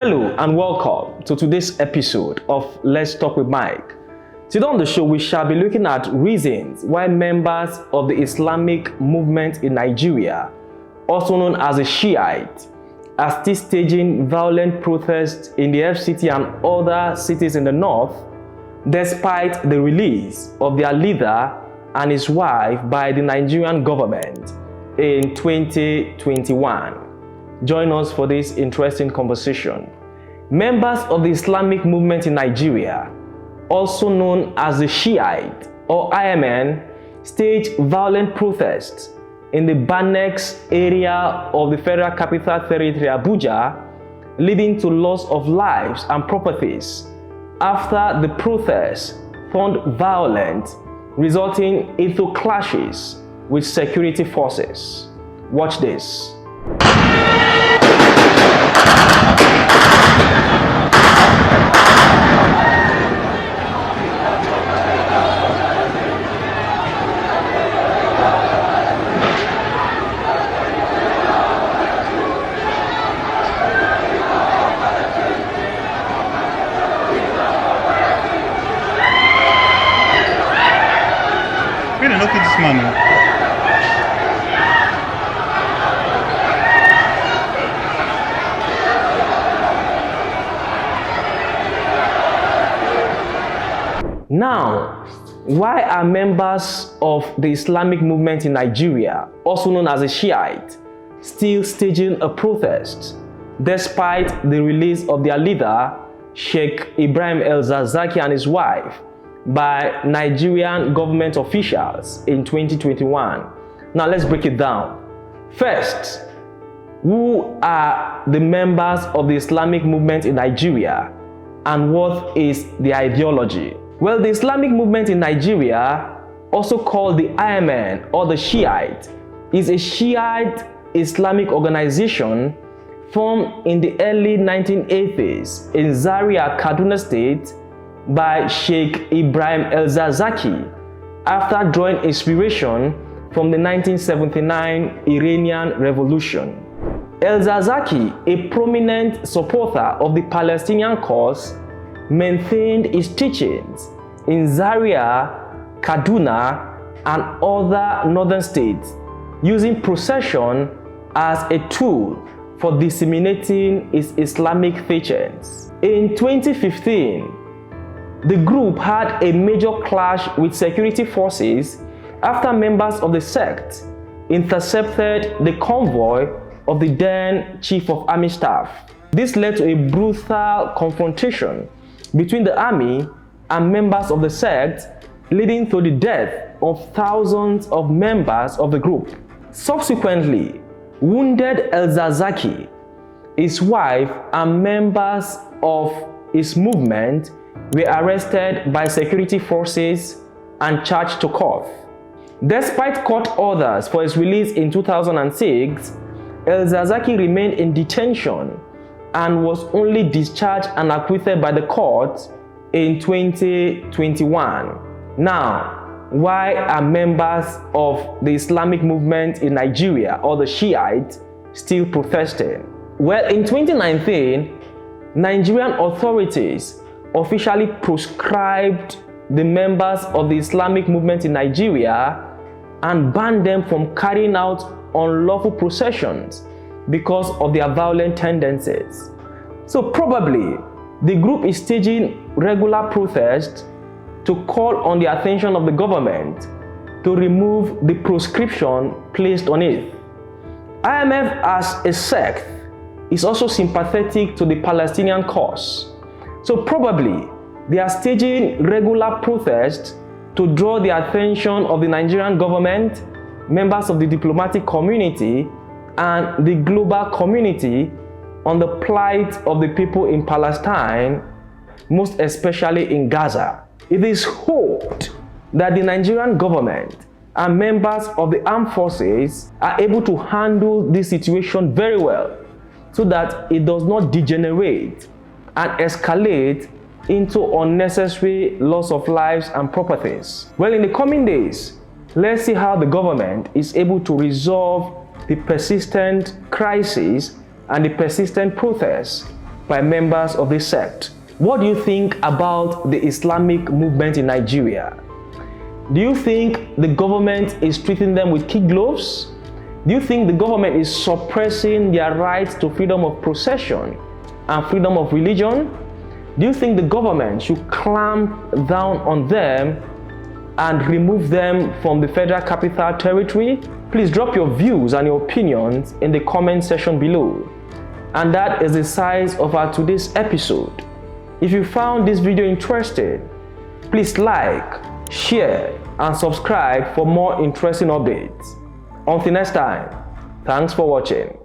Hello and welcome to today's episode of Let's Talk with Mike. Today on the show, we shall be looking at reasons why members of the Islamic movement in Nigeria, also known as the Shiites, are still staging violent protests in the FCT and other cities in the north, despite the release of their leader and his wife by the Nigerian government in 2021. Join us for this interesting conversation. Members of the Islamic movement in Nigeria, also known as the Shiites or IMN, staged violent protests in the Banex area of the Federal Capital Territory, Abuja, leading to loss of lives and properties after the protests turned violent, resulting into clashes with security forces. Watch this. Look at this man. Now, why are members of the Islamic movement in Nigeria, also known as the Shiites, still staging a protest despite the release of their leader, Sheikh Ibrahim El-Zakzaky, and his wife by Nigerian government officials in 2021? Now let's break it down. First, who are the members of the Islamic movement in Nigeria and what is the ideology? Well, the Islamic movement in Nigeria, also called the IMN or the Shiite, is a Shiite Islamic organization formed in the early 1980s in Zaria, Kaduna State, by Sheikh Ibrahim El-Zakzaky after drawing inspiration from the 1979 Iranian Revolution. El-Zakzaky, a prominent supporter of the Palestinian cause, maintained his teachings in Zaria, Kaduna, and other northern states, using procession as a tool for disseminating his Islamic teachings. In 2015, the group had a major clash with security forces after members of the sect intercepted the convoy of the then Chief of Army Staff. This led to a brutal confrontation between the army and members of the sect, leading to the death of thousands of members of the group. Subsequently, wounded El-Zakzaky, his wife, and members of his movement were arrested by security forces and charged to court. Despite court orders for his release in 2006, El-Zakzaky remained in detention and was only discharged and acquitted by the court in 2021. Now, why are members of the Islamic movement in Nigeria, or the Shiites, still protesting? Well, in 2019, Nigerian authorities officially proscribed the members of the Islamic movement in Nigeria and banned them from carrying out unlawful processions because of their violent tendencies. So probably the group is staging regular protests to call on the attention of the government to remove the proscription placed on it. IMF as a sect is also sympathetic to the Palestinian cause. So probably they are staging regular protests to draw the attention of the Nigerian government, members of the diplomatic community, and the global community on the plight of the people in Palestine, most especially in Gaza. It is hoped that the Nigerian government and members of the armed forces are able to handle this situation very well so that it does not degenerate and escalate into unnecessary loss of lives and properties. Well, in the coming days, let's see how the government is able to resolve the persistent crisis and the persistent protests by members of this sect. What do you think about the Islamic movement in Nigeria? Do you think the government is treating them with kid gloves? Do you think the government is suppressing their rights to freedom of procession and freedom of religion? Do you think the government should clamp down on them and remove them from the Federal Capital Territory? Please drop your views and your opinions in the comment section below. And that is the size of our today's episode. If you found this video interesting, please like, share, and subscribe for more interesting updates. Until next time, thanks for watching.